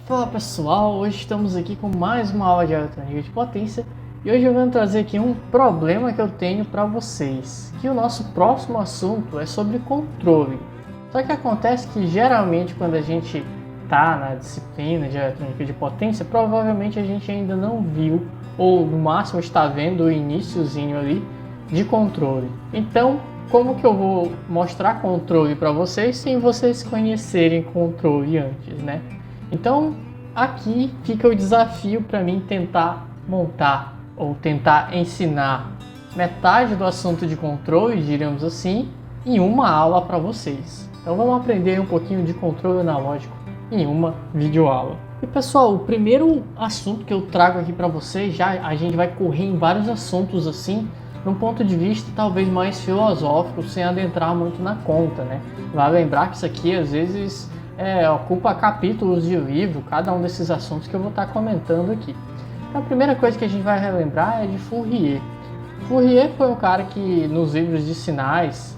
Fala pessoal, hoje estamos aqui com mais uma aula de eletrônica de potência e hoje eu venho trazer aqui um problema que eu tenho para vocês, que o nosso próximo assunto é sobre controle. Só que acontece que geralmente quando a gente está na disciplina de eletrônica de potência, provavelmente a gente ainda não viu ou no máximo está vendo o iniciozinho ali de controle. Então, como que eu vou mostrar controle para vocês sem vocês conhecerem controle antes, né? Então, aqui fica o desafio para mim tentar montar ou tentar ensinar metade do assunto de controle, diríamos assim, em uma aula para vocês. Então, vamos aprender um pouquinho de controle analógico em uma videoaula. E pessoal, o primeiro assunto que eu trago aqui para vocês, a gente vai correr em vários assuntos assim, num ponto de vista talvez mais filosófico, sem adentrar muito na conta, né? Vai lembrar que isso aqui às vezes ocupa capítulos de livro, cada um desses assuntos que eu vou estar comentando aqui. Então, a primeira coisa que a gente vai relembrar é de Fourier. Fourier foi um cara que nos livros de sinais,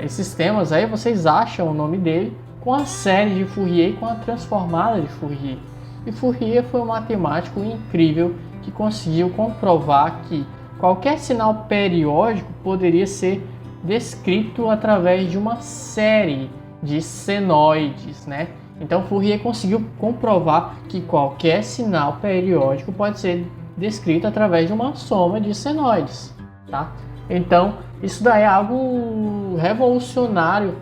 esses temas aí vocês acham o nome dele com a série de Fourier e com a transformada de Fourier. E Fourier foi um matemático incrível que conseguiu comprovar que qualquer sinal periódico poderia ser descrito através de uma série de senoides, né? Então Fourier conseguiu comprovar que qualquer sinal periódico pode ser descrito através de uma soma de senoides, tá? Então isso daí é algo revolucionário,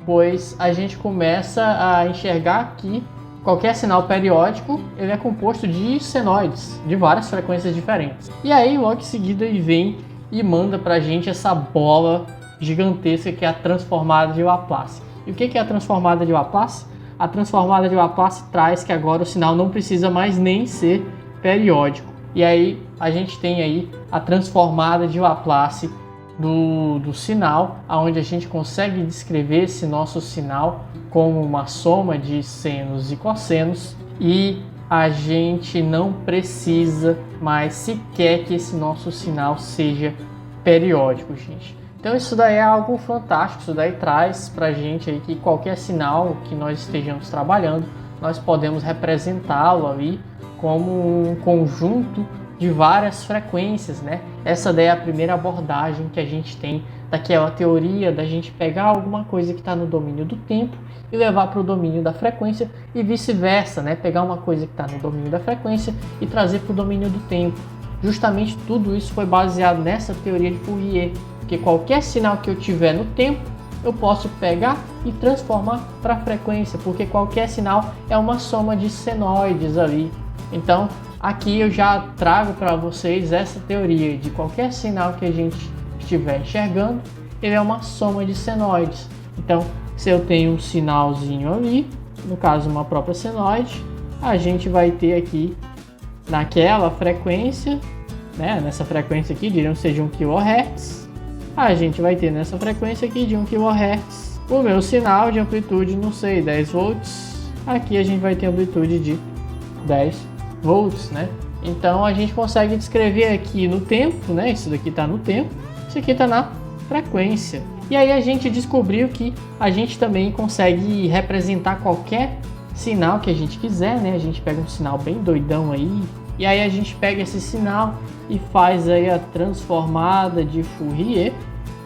pois a gente começa a enxergar que qualquer sinal periódico ele é composto de senoides, de várias frequências diferentes. E aí logo em seguida ele vem e manda pra gente essa bola gigantesca que é a transformada de Laplace. E o que é a transformada de Laplace? A transformada de Laplace traz que agora o sinal não precisa mais nem ser periódico. E aí a gente tem aí a transformada de Laplace do sinal, onde a gente consegue descrever esse nosso sinal como uma soma de senos e cossenos, e a gente não precisa mais sequer que esse nosso sinal seja periódico, gente. Então isso daí é algo fantástico, isso daí traz pra gente aí que qualquer sinal que nós estejamos trabalhando, nós podemos representá-lo ali como um conjunto de várias frequências, né? Essa daí é a primeira abordagem que a gente tem daquela teoria da gente pegar alguma coisa que está no domínio do tempo e levar para o domínio da frequência e vice-versa, né? Pegar uma coisa que está no domínio da frequência e trazer para o domínio do tempo. Justamente tudo isso foi baseado nessa teoria de Fourier, porque qualquer sinal que eu tiver no tempo, eu posso pegar e transformar para a frequência, porque qualquer sinal é uma soma de senoides ali. Então, aqui eu já trago para vocês essa teoria de qualquer sinal que a gente estiver enxergando, ele é uma soma de senoides. Então, se eu tenho um sinalzinho ali, no caso uma própria senoide, a gente vai ter aqui naquela frequência, né, nessa frequência aqui, diríamos seja 1 kHz, a gente vai ter nessa frequência aqui de 1 kHz o meu sinal de amplitude, não sei, 10 volts. Aqui a gente vai ter amplitude de 10 volts, né? Então a gente consegue descrever aqui no tempo, né? Isso daqui está no tempo, isso aqui está na frequência. E aí a gente descobriu que a gente também consegue representar qualquer sinal que a gente quiser, né? A gente pega um sinal bem doidão aí, e aí a gente pega esse sinal e faz aí a transformada de Fourier.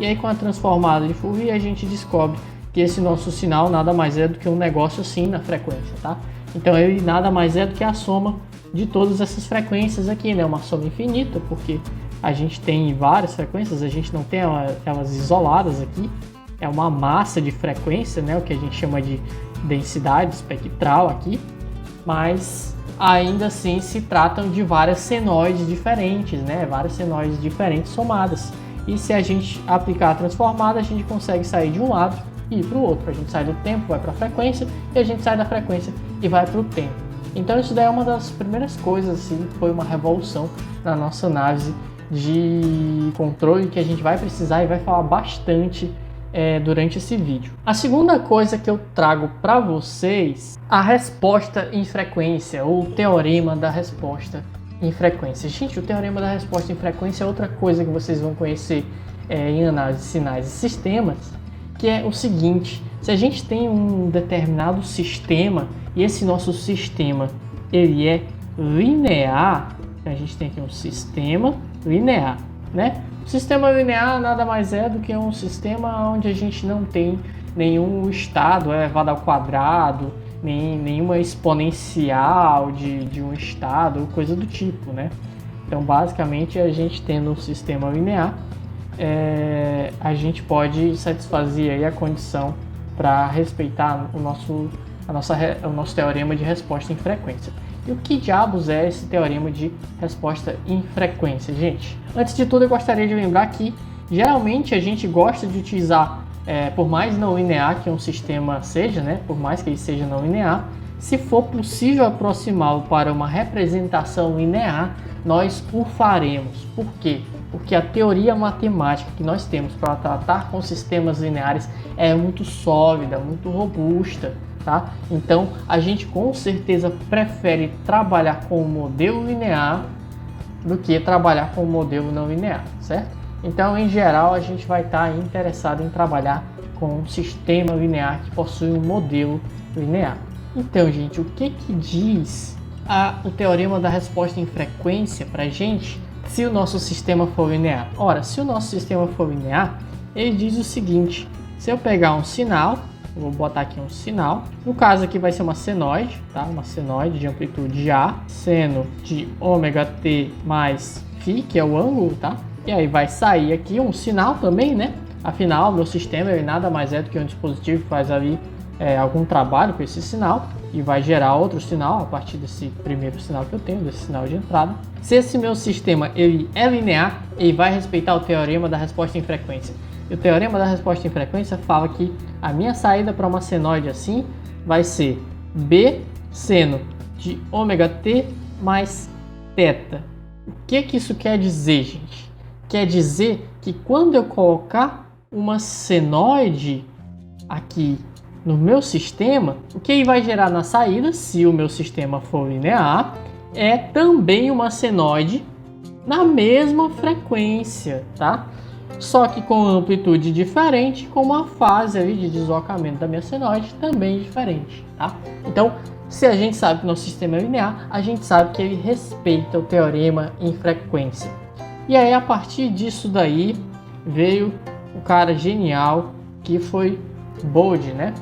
E aí com a transformada de Fourier a gente descobre que esse nosso sinal nada mais é do que um negócio assim na frequência, tá? Então ele nada mais é do que a soma de todas essas frequências aqui, né? Uma soma infinita, porque a gente tem várias frequências, a gente não tem elas isoladas aqui. É uma massa de frequência, né? O que a gente chama de densidade espectral aqui. Mas ainda assim se tratam de várias senoides diferentes, né? Várias senoides diferentes somadas. E se a gente aplicar a transformada, a gente consegue sair de um lado e ir para o outro. A gente sai do tempo, vai para a frequência, e a gente sai da frequência e vai para o tempo. Então isso daí é uma das primeiras coisas, assim, que foi uma revolução na nossa análise de controle que a gente vai precisar e vai falar bastante durante esse vídeo. A segunda coisa que eu trago para vocês, a resposta em frequência, ou o teorema da resposta em frequência. Gente, o teorema da resposta em frequência é outra coisa que vocês vão conhecer em análise de sinais e sistemas, que é o seguinte: se a gente tem um determinado sistema e esse nosso sistema ele é linear, a gente tem aqui um sistema linear, né? O sistema linear nada mais é do que um sistema onde a gente não tem nenhum estado elevado ao quadrado, nenhuma exponencial de um estado ou coisa do tipo, né? Então, basicamente, a gente tendo um sistema linear, a gente pode satisfazer aí a condição para respeitar o nosso teorema de resposta em frequência. E o que diabos é esse teorema de resposta em frequência, gente? Antes de tudo, eu gostaria de lembrar que geralmente a gente gosta de utilizar, por mais não linear que um sistema seja, né? Por mais que ele seja não linear, se for possível aproximá-lo para uma representação linear, nós o faremos. Por quê? Porque a teoria matemática que nós temos para tratar com sistemas lineares é muito sólida, muito robusta, tá? Então, a gente com certeza prefere trabalhar com o modelo linear do que trabalhar com o modelo não linear, certo? Então, em geral, a gente vai estar interessado em trabalhar com um sistema linear que possui um modelo linear. Então, gente, o que diz o teorema da resposta em frequência para a gente se o nosso sistema for linear? Ora, se o nosso sistema for linear, ele diz o seguinte: se eu pegar um sinal, eu vou botar aqui um sinal, no caso aqui vai ser uma senoide, tá? Uma senoide de amplitude A, seno de ômega t mais φ, que é o ângulo, tá? E aí vai sair aqui um sinal também, né? Afinal, meu sistema ele nada mais é do que um dispositivo que faz ali algum trabalho com esse sinal e vai gerar outro sinal a partir desse primeiro sinal que eu tenho, desse sinal de entrada. Se esse meu sistema ele é linear, ele vai respeitar o teorema da resposta em frequência. E o teorema da resposta em frequência fala que a minha saída para uma senoide assim vai ser B seno de ômega t mais θ. O que isso quer dizer, gente? Quer dizer que quando eu colocar uma senoide aqui no meu sistema, o que ele vai gerar na saída, se o meu sistema for linear, é também uma senoide na mesma frequência, tá? Só que com amplitude diferente, com uma fase ali de deslocamento da minha senoide também diferente, tá? Então, se a gente sabe que o nosso sistema é linear, a gente sabe que ele respeita o teorema em frequência. E aí, a partir disso daí, veio o cara genial que foi Bode, né?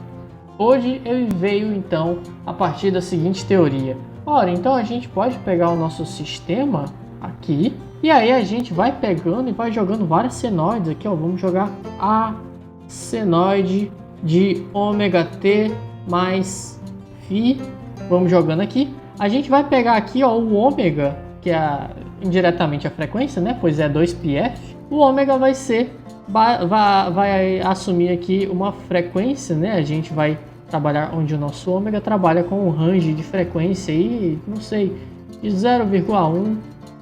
Bode, ele veio então a partir da seguinte teoria. Ora, então a gente pode pegar o nosso sistema aqui e aí a gente vai pegando e vai jogando várias senoides aqui, ó. Vamos jogar a senoide de ômega t mais φ. Vamos jogando aqui. A gente vai pegar aqui, ó, o ômega, que é indiretamente a frequência, né? Pois é 2πf. O ômega vai ser vai assumir aqui uma frequência, né? A gente vai trabalhar onde o nosso ômega trabalha com um range de frequência aí, não sei, de 0,1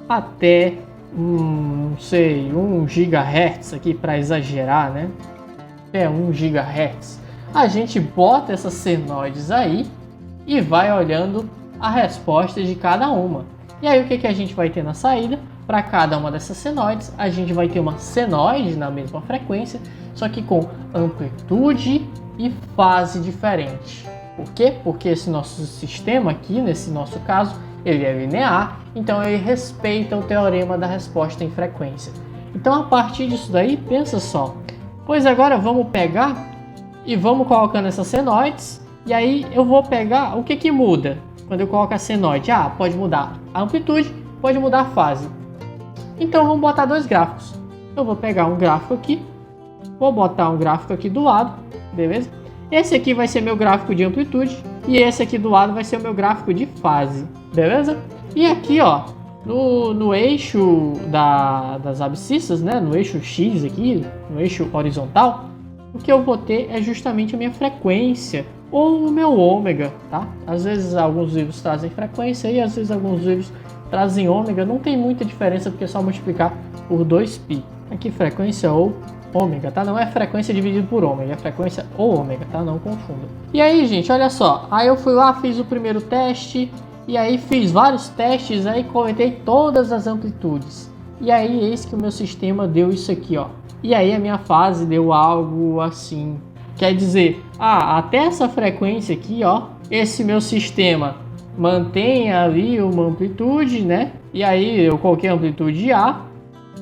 até não sei, 1 GHz aqui para exagerar, né? É 1 GHz. A gente bota essas senoides aí e vai olhando a resposta de cada uma. E aí o que a gente vai ter na saída? Para cada uma dessas senoides, a gente vai ter uma senoide na mesma frequência, só que com amplitude e fase diferente. Por quê? Porque esse nosso sistema aqui, nesse nosso caso, ele é linear, então ele respeita o teorema da resposta em frequência. Então, a partir disso daí, pensa só. Pois agora vamos pegar e vamos colocando essas senoides, e aí eu vou pegar, o que muda quando eu coloco a senoide? Pode mudar a amplitude, pode mudar a fase. Então vamos botar dois gráficos. Eu vou pegar um gráfico aqui, vou botar um gráfico aqui do lado, beleza? Esse aqui vai ser meu gráfico de amplitude e esse aqui do lado vai ser o meu gráfico de fase, beleza? E aqui, ó, no eixo das abscissas, né, no eixo X aqui, no eixo horizontal, o que eu vou ter é justamente a minha frequência ou o meu ômega, tá? Às vezes alguns livros trazem frequência e às vezes alguns livros trazem ômega, não tem muita diferença porque é só multiplicar por 2π. Aqui frequência ou ômega, tá? Não é frequência dividido por ômega, é frequência ou ômega, tá? Não confunda. E aí, gente, olha só. Aí eu fui lá, fiz o primeiro teste, e aí fiz vários testes, aí coletei todas as amplitudes. E aí, eis que o meu sistema deu isso aqui, ó. E aí a minha fase deu algo assim. Quer dizer, até essa frequência aqui, ó, esse meu sistema mantém ali uma amplitude, né? E aí eu coloquei a amplitude A,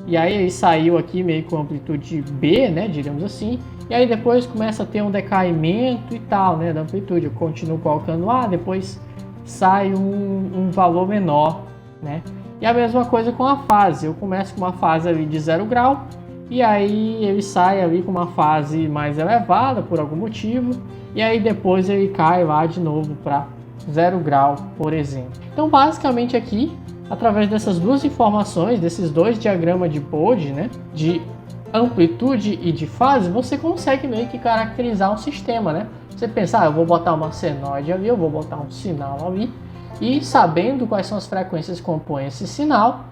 e aí saiu aqui meio com amplitude B, né? Diríamos assim. E aí depois começa a ter um decaimento e tal, né? Da amplitude. Eu continuo colocando A, depois sai um valor menor, né? E a mesma coisa com a fase. Eu começo com uma fase ali de 0 grau, e aí ele sai ali com uma fase mais elevada por algum motivo, e aí depois ele cai lá de novo para 0 grau, por exemplo. Então basicamente aqui, através dessas duas informações, desses dois diagramas de Bode, né, de amplitude e de fase, você consegue meio que caracterizar um sistema, né? Você pensa, eu vou botar uma senoide ali, eu vou botar um sinal ali, e sabendo quais são as frequências que compõem esse sinal,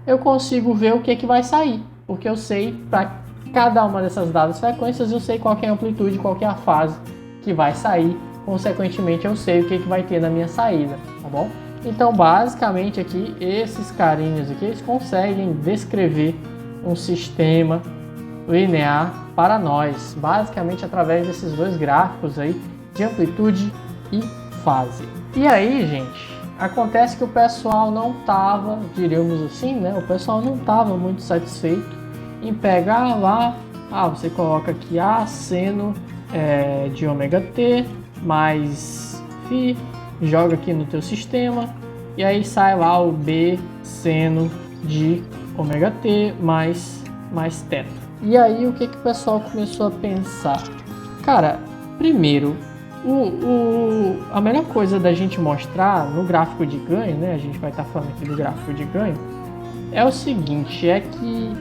eu consigo ver o que vai sair, porque eu sei, para cada uma dessas dadas frequências, eu sei qual é a amplitude, qual é a fase que vai sair, consequentemente eu sei o que vai ter na minha saída, tá bom? Então basicamente aqui, esses carinhos aqui, eles conseguem descrever um sistema linear para nós, basicamente através desses dois gráficos aí de amplitude e fase. E aí, gente, acontece que o pessoal não estava, diríamos assim, né? O pessoal não estava muito satisfeito em pegar lá, você coloca aqui A seno de ômega t mais φ, joga aqui no teu sistema, e aí sai lá o B seno de ômega t mais θ. E aí o que o pessoal começou a pensar? Cara, primeiro, a melhor coisa da gente mostrar no gráfico de ganho, né? A gente vai estar falando aqui do gráfico de ganho, é o seguinte, é que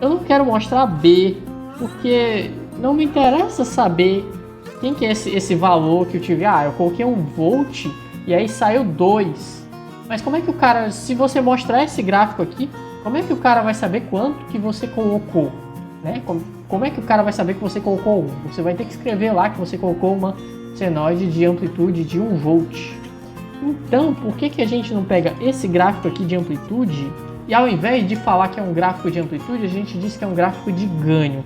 eu não quero mostrar B, porque não me interessa saber quem que é esse valor que eu tive. Eu coloquei 1 volt e aí saiu 2. Mas como é que o cara, se você mostrar esse gráfico aqui, como é que o cara vai saber quanto que você colocou? Né? Como é que o cara vai saber que você colocou 1? Você vai ter que escrever lá que você colocou uma senoide de amplitude de 1 volt. Então, por que a gente não pega esse gráfico aqui de amplitude e ao invés de falar que é um gráfico de amplitude, a gente diz que é um gráfico de ganho?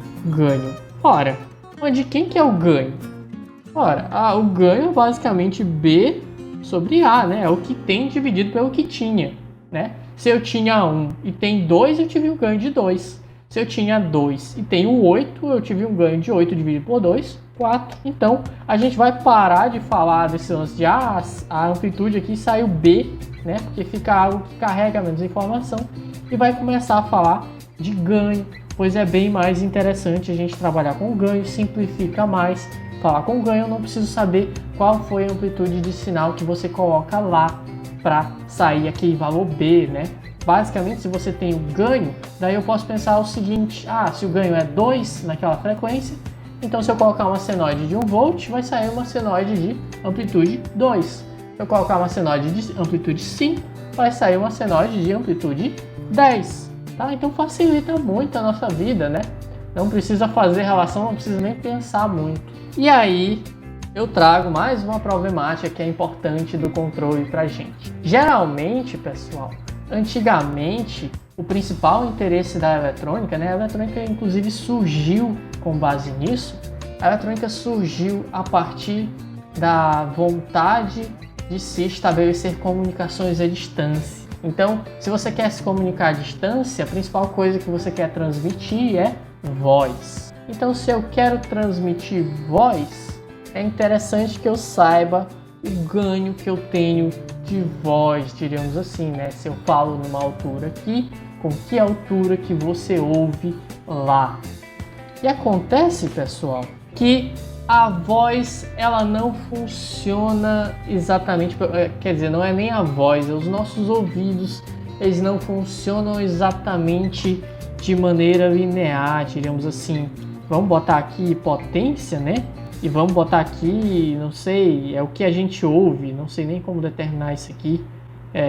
Ora, onde quem que é o ganho? Ora, o ganho é basicamente B sobre A, né? É o que tem dividido pelo que tinha, né? Se eu tinha 1 e tem 2, eu tive um ganho de 2. Se eu tinha 2 e tenho 8, eu tive um ganho de 8 dividido por 2, 4. Então, a gente vai parar de falar desse lance de a amplitude aqui saiu B, né? Porque fica algo que carrega menos informação, e vai começar a falar de ganho, pois é bem mais interessante a gente trabalhar com ganho, simplifica mais. Falar com ganho, eu não preciso saber qual foi a amplitude de sinal que você coloca lá para sair aquele valor B, né? Basicamente, se você tem o ganho, daí eu posso pensar o seguinte, se o ganho é 2 naquela frequência, então se eu colocar uma senoide de 1 volt, vai sair uma senoide de amplitude 2. Se eu colocar uma senoide de amplitude 5, vai sair uma senoide de amplitude 10. Tá? Então facilita muito a nossa vida, né? Não precisa fazer relação, não precisa nem pensar muito. E aí, eu trago mais uma problemática que é importante do controle pra gente. Geralmente, pessoal, antigamente, o principal interesse da eletrônica, né? A eletrônica inclusive surgiu com base nisso. A eletrônica surgiu a partir da vontade de se estabelecer comunicações à distância. Então, se você quer se comunicar à distância, a principal coisa que você quer transmitir é voz. Então, se eu quero transmitir voz, é interessante que eu saiba o ganho que eu tenho de voz, diríamos assim, né? Se eu falo numa altura aqui, com que altura que você ouve lá. E acontece, pessoal, que a voz, ela não funciona exatamente, quer dizer, não é nem a voz, é os nossos ouvidos, eles não funcionam exatamente de maneira linear, diríamos assim. Vamos botar aqui potência, né? E vamos botar aqui, não sei, é o que a gente ouve, não sei nem como determinar isso aqui,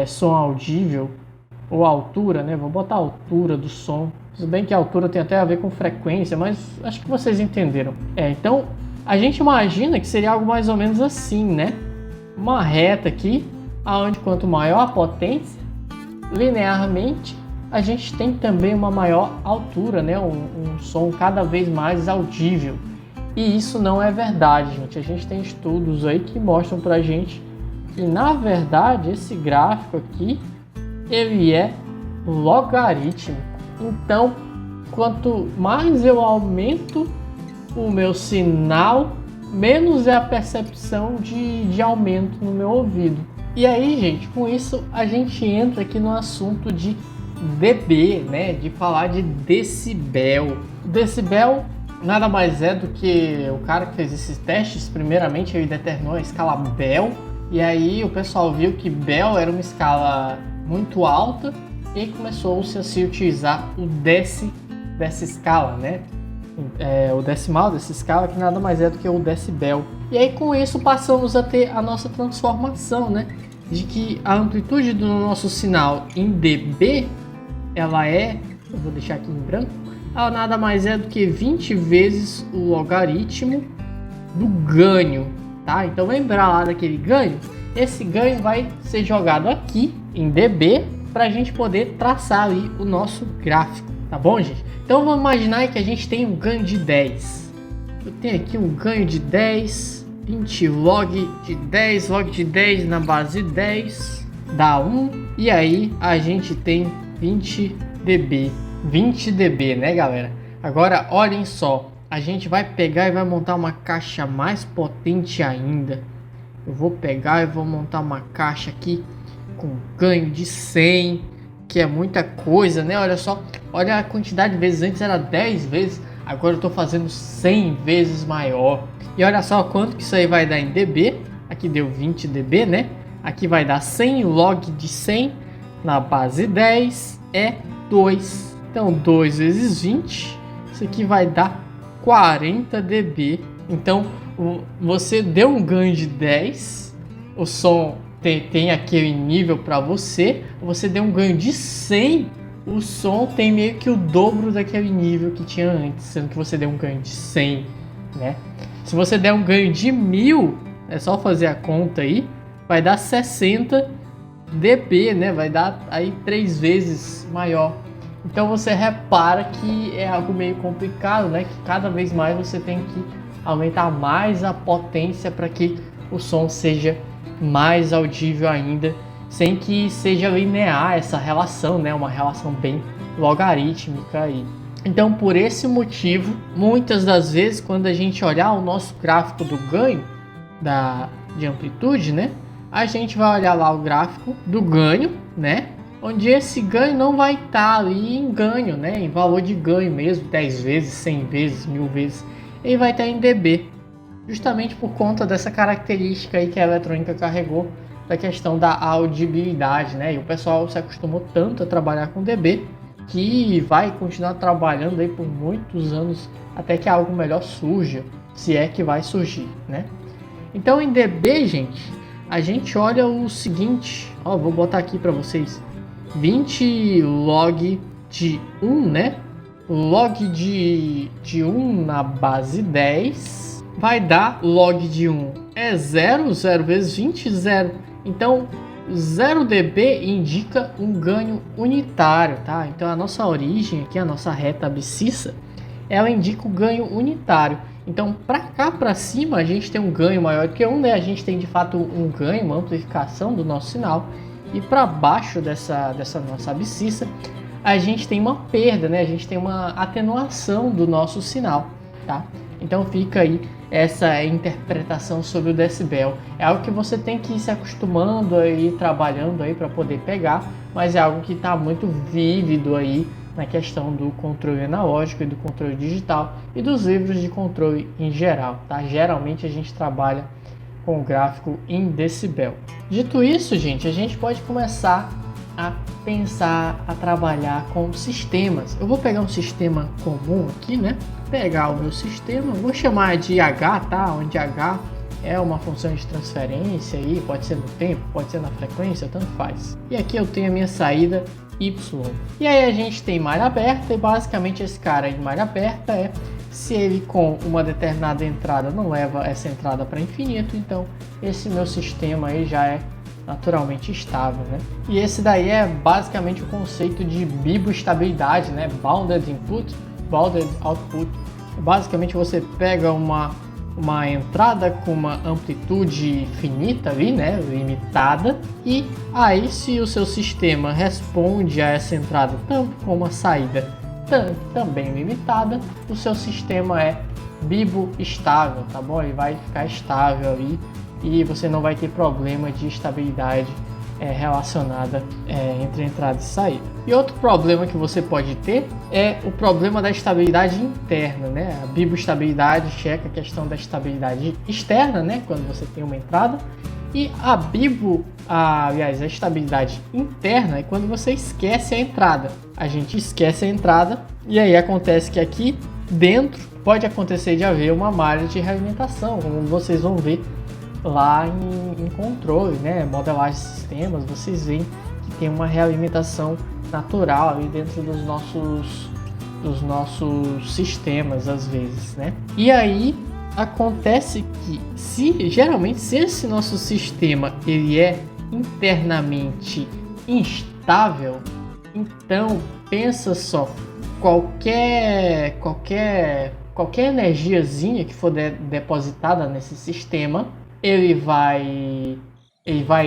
som audível ou altura, né? Vou botar a altura do som. Tudo bem que a altura tem até a ver com frequência, mas acho que vocês entenderam. Então, a gente imagina que seria algo mais ou menos assim, né? Uma reta aqui, onde quanto maior a potência, linearmente, a gente tem também uma maior altura, né? Um som cada vez mais audível. E isso não é verdade, gente. A gente tem estudos aí que mostram pra gente E na verdade esse gráfico aqui, ele é logarítmico. Então, quanto mais eu aumento o meu sinal, menos é a percepção de aumento no meu ouvido. E aí, gente, com isso a gente entra aqui no assunto de dB, né? De falar de decibel. Decibel nada mais é do que o cara que fez esses testes. Primeiramente ele determinou a escala Bell, e aí o pessoal viu que Bell era uma escala muito alta e começou-se a se utilizar o dessa escala, né? O decimal dessa escala, que nada mais é do que o decibel. E aí com isso passamos a ter a nossa transformação, né? De que a amplitude do nosso sinal em dB, ela é, eu vou deixar aqui em branco, ela nada mais é do que 20 vezes o logaritmo do ganho, tá? Então lembrar lá daquele ganho, esse ganho vai ser jogado aqui em dB para a gente poder traçar ali o nosso gráfico, tá bom, gente? Então vamos imaginar que a gente tem um ganho de 10. Eu tenho aqui um ganho de 10, 20 log de 10 na base 10 dá 1, e aí a gente tem 20 dB. 20 dB, né, galera? Agora olhem só, a gente vai pegar e vai montar uma caixa mais potente ainda. Eu vou pegar e vou montar uma caixa aqui com ganho de 100, que é muita coisa, né? Olha só, olha a quantidade de vezes, antes era 10 vezes, agora eu tô fazendo 100 vezes maior. E olha só quanto que isso aí vai dar em dB. Aqui deu 20 dB, né? Aqui vai dar 100 log de 100 na base 10 é 2. Então 2 vezes 20, isso aqui vai dar 40 dB. Então você deu um ganho de 10, o som tem aquele nível para você deu um ganho de 100, o som tem meio que o dobro daquele nível que tinha antes, sendo que você deu um ganho de 100, né? Se você der um ganho de 1000, é só fazer a conta aí, vai dar 60 dB, né? Vai dar aí 3 vezes maior. Então você repara que é algo meio complicado, né? Que cada vez mais você tem que aumentar mais a potência para que o som seja mais audível ainda, sem que seja linear essa relação, né? Uma relação bem logarítmica aí. Então, por esse motivo, muitas das vezes, quando a gente olhar o nosso gráfico do ganho de amplitude, né? A gente vai olhar lá o gráfico do ganho, né? Onde esse ganho não vai estar ali em ganho, né? Em valor de ganho mesmo, 10 vezes, 100 vezes, 1000 vezes. Ele vai estar em dB, justamente por conta dessa característica aí que a eletrônica carregou, da questão da audibilidade, né? E o pessoal se acostumou tanto a trabalhar com dB que vai continuar trabalhando aí por muitos anos até que algo melhor surja, se é que vai surgir, né? Então em dB, gente, a gente olha o seguinte, ó, vou botar aqui para vocês, 20 log de 1, né? Log de 1 na base 10 vai dar log de 1 é 0, 0 vezes 20, 0. Então 0 dB indica um ganho unitário, tá? Então a nossa origem aqui, a nossa reta abscissa, ela indica o ganho unitário. Então para cá para cima a gente tem um ganho maior do que 1, né? A gente tem de fato um ganho, uma amplificação do nosso sinal. E para baixo dessa nossa abscissa a gente tem uma perda, né? A gente tem uma atenuação do nosso sinal, tá? Então fica aí essa interpretação sobre o decibel. É algo que você tem que ir se acostumando aí, trabalhando aí para poder pegar, mas é algo que está muito vívido aí na questão do controle analógico e do controle digital e dos livros de controle em geral, tá? Geralmente a gente trabalha com o gráfico em decibel. Dito isso, gente, a gente pode começar a pensar, a trabalhar com sistemas. Eu vou pegar um sistema comum aqui, né? Pegar o meu sistema, vou chamar de H, tá? Onde H é uma função de transferência aí, pode ser no tempo, pode ser na frequência, tanto faz. E aqui eu tenho a minha saída Y. E aí a gente tem malha aberta e basicamente esse cara em malha aberta é se ele com uma determinada entrada não leva essa entrada para infinito, então esse meu sistema aí já é naturalmente estável, né? E esse daí é basicamente o conceito de biboestabilidade, né? Bounded input, bounded output. Basicamente você pega uma uma entrada com uma amplitude finita ali, né, limitada, e aí se o seu sistema responde a essa entrada tanto com uma saída também limitada, o seu sistema é biboestável, tá bom? Ele vai ficar estável ali e você não vai ter problema de estabilidade relacionada entre entrada e saída. E outro problema que você pode ter é o problema da estabilidade interna, né? A biboestabilidade checa a questão da estabilidade externa, né? Quando você tem uma entrada. E a estabilidade interna é quando você esquece a entrada. A gente esquece a entrada e aí acontece que aqui dentro pode acontecer de haver uma malha de realimentação, como vocês vão ver lá em controle, né? Modelagem de sistemas, vocês veem que tem uma realimentação natural ali dentro dos nossos sistemas às vezes, né? E aí acontece que geralmente se esse nosso sistema ele é internamente instável, então pensa só, qualquer energiazinha que for depositada nesse sistema, ele vai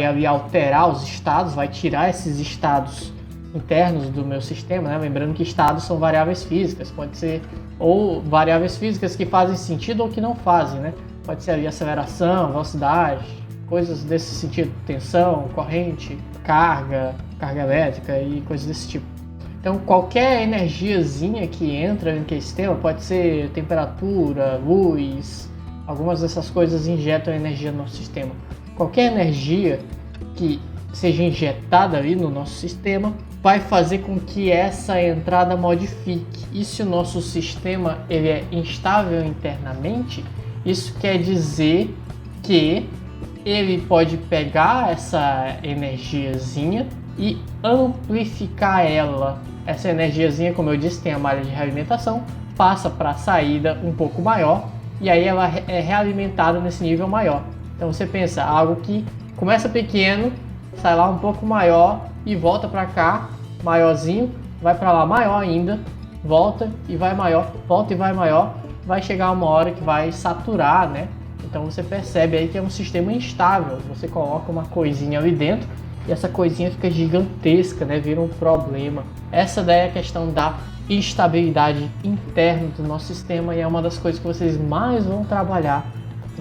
ali alterar os estados, vai tirar esses estados internos do meu sistema, né? Lembrando que estados são variáveis físicas, pode ser ou variáveis físicas que fazem sentido ou que não fazem, né? Pode ser ali aceleração, velocidade, coisas desse sentido, tensão, corrente, carga elétrica e coisas desse tipo. Então qualquer energiazinha que entra em sistema, pode ser temperatura, luz, algumas dessas coisas injetam energia no sistema. Qualquer energia que seja injetada ali no nosso sistema vai fazer com que essa entrada modifique. E se o nosso sistema ele é instável internamente, isso quer dizer que ele pode pegar essa energiazinha e amplificar ela. Essa energiazinha, como eu disse, tem a malha de realimentação, passa para a saída um pouco maior e aí ela é realimentada nesse nível maior. Então você pensa, algo que começa pequeno, sai lá um pouco maior e volta para cá, maiorzinho, vai para lá maior ainda, volta e vai maior, volta e vai maior, vai chegar uma hora que vai saturar, né? Então você percebe aí que é um sistema instável, você coloca uma coisinha ali dentro e essa coisinha fica gigantesca, né? Vira um problema. Essa daí é a questão da instabilidade interna do nosso sistema e é uma das coisas que vocês mais vão trabalhar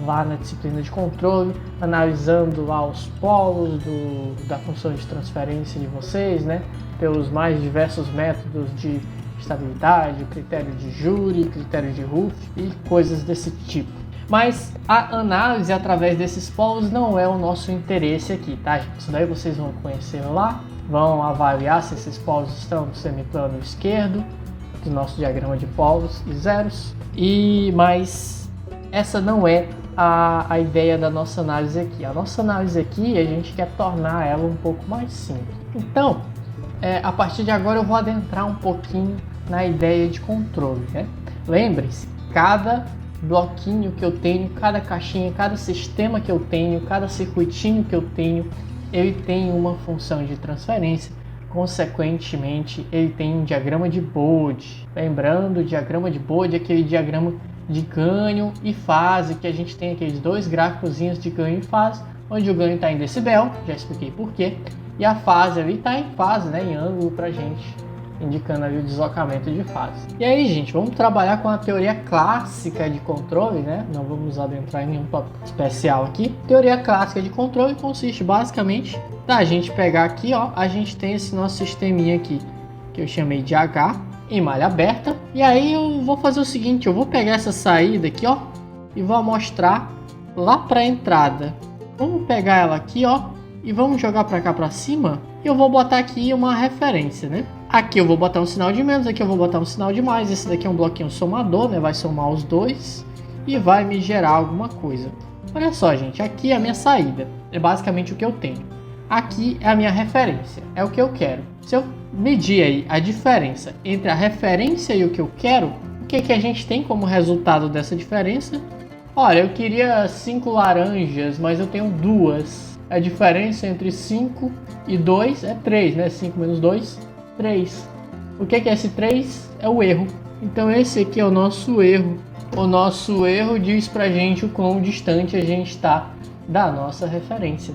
lá na disciplina de controle, analisando lá os polos da função de transferência de vocês, né? Pelos mais diversos métodos de estabilidade, critério de Jury, critério de Ruff e coisas desse tipo. Mas a análise através desses polos não é o nosso interesse aqui, tá, gente? Isso daí vocês vão conhecer lá, vão avaliar se esses polos estão no semiplano esquerdo do nosso diagrama de polos e zeros, mas essa não é a ideia da nossa análise aqui. A nossa análise aqui, a gente quer tornar ela um pouco mais simples. Então, a partir de agora eu vou adentrar um pouquinho na ideia de controle, né? Lembre-se, cada bloquinho que eu tenho, cada caixinha, cada sistema que eu tenho, cada circuitinho que eu tenho, ele tem uma função de transferência. Consequentemente, ele tem um diagrama de Bode. Lembrando, o diagrama de Bode é aquele diagrama de ganho e fase, que a gente tem aqueles dois gráficozinhos de ganho e fase, onde o ganho está em decibel, já expliquei porquê, e a fase ali está em fase, né, em ângulo pra gente, indicando ali o deslocamento de fase. E aí, gente, vamos trabalhar com a teoria clássica de controle, né? Não vamos adentrar em nenhum tópico especial aqui. Teoria clássica de controle consiste basicamente da gente pegar aqui, ó, a gente tem esse nosso sisteminha aqui, que eu chamei de H, em malha aberta. E aí eu vou fazer o seguinte, eu vou pegar essa saída aqui, ó, e vou mostrar lá para a entrada. Vamos pegar ela aqui, ó, e vamos jogar para cá para cima. E eu vou botar aqui uma referência, né? Aqui eu vou botar um sinal de menos, aqui eu vou botar um sinal de mais. Esse daqui é um bloquinho somador, né? Vai somar os dois e vai me gerar alguma coisa. Olha só, gente, aqui é a minha saída. É basicamente o que eu tenho. Aqui é a minha referência, é o que eu quero. Se eu medir aí a diferença entre a referência e o que eu quero, o que que a gente tem como resultado dessa diferença? Olha, eu queria 5 laranjas, mas eu tenho 2. A diferença entre 5 e 2 é 3, né? 5 menos 2, 3. O que é esse 3? É o erro. Então esse aqui é o nosso erro o nosso erro diz pra gente o quão distante a gente está da nossa referência.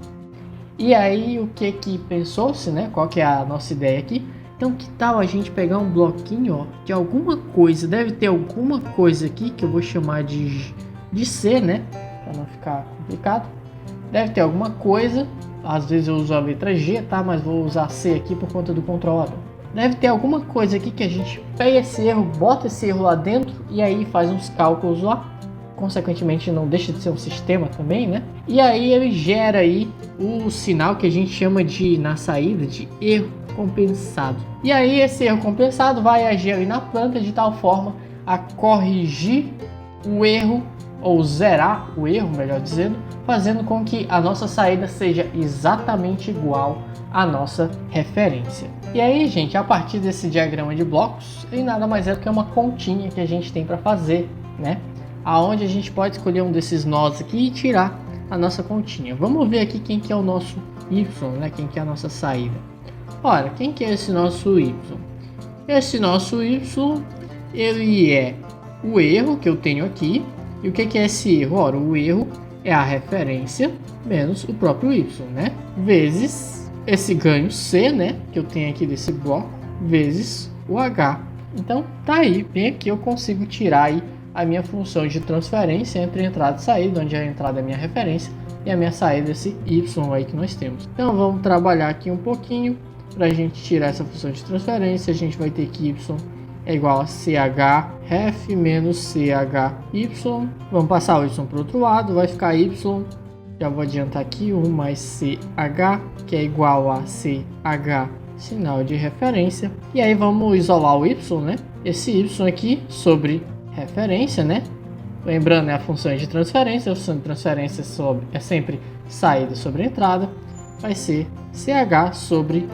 E aí, o que pensou-se, né? Qual que é a nossa ideia aqui? Então, que tal a gente pegar um bloquinho, ó, de alguma coisa, deve ter alguma coisa aqui que eu vou chamar de C, né? Para não ficar complicado. Deve ter alguma coisa, às vezes eu uso a letra G, tá? Mas vou usar C aqui por conta do controlador. Deve ter alguma coisa aqui que a gente pega esse erro, bota esse erro lá dentro e aí faz uns cálculos lá. Consequentemente não deixa de ser um sistema também, né? E aí ele gera aí o sinal que a gente chama de, na saída, de erro compensado. E aí esse erro compensado vai agir ali na planta de tal forma a corrigir o erro, ou zerar o erro, melhor dizendo, fazendo com que a nossa saída seja exatamente igual à nossa referência. E aí, gente, a partir desse diagrama de blocos, ele nada mais é do que uma continha que a gente tem para fazer, né? Aonde a gente pode escolher um desses nós aqui e tirar a nossa continha. Vamos ver aqui quem que é o nosso y, né? Quem que é a nossa saída. Ora, quem que é esse nosso y? Esse nosso y, ele é o erro que eu tenho aqui. E o que que é esse erro? Ora, o erro é a referência menos o próprio y, né? Vezes esse ganho c, né? Que eu tenho aqui desse bloco, vezes o h. Então, tá aí. Bem aqui eu consigo tirar aí a minha função de transferência entre entrada e saída, onde a entrada é a minha referência e a minha saída é esse y aí que nós temos. Então vamos trabalhar aqui um pouquinho para a gente tirar essa função de transferência. A gente vai ter que y é igual a CH menos CHY. Vamos passar o y para o outro lado, vai ficar y, já vou adiantar aqui, 1 mais CH, que é igual a CH, sinal de referência. E aí vamos isolar o y, né? Esse y aqui sobre referência, né? Lembrando, é a função de transferência. A função de transferência é sempre saída sobre entrada. Vai ser CH sobre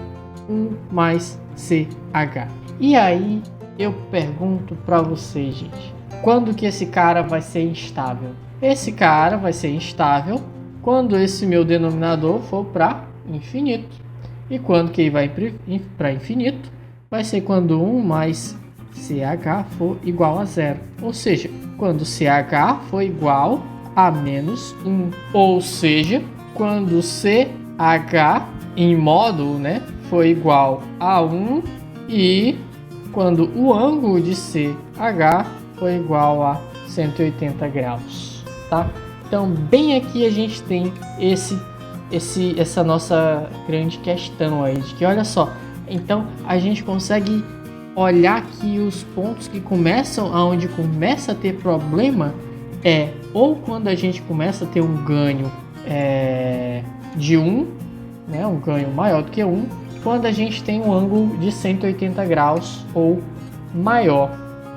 1 mais CH. E aí eu pergunto para vocês, gente, quando que esse cara vai ser instável? Esse cara vai ser instável quando esse meu denominador for para infinito. E quando que ele vai para infinito? Vai ser quando 1 mais CH for igual a zero. Ou seja, quando CH for igual a menos 1. Ou seja, quando CH em módulo, né, for igual a 1 e quando o ângulo de CH for igual a 180 graus, tá? Então, bem aqui a gente tem essa nossa grande questão aí, de que, olha só, então a gente consegue olhar aqui os pontos que começam, aonde começa a ter problema, ou quando a gente começa a ter um ganho de 1, né, um ganho maior do que 1, quando a gente tem um ângulo de 180 graus ou maior.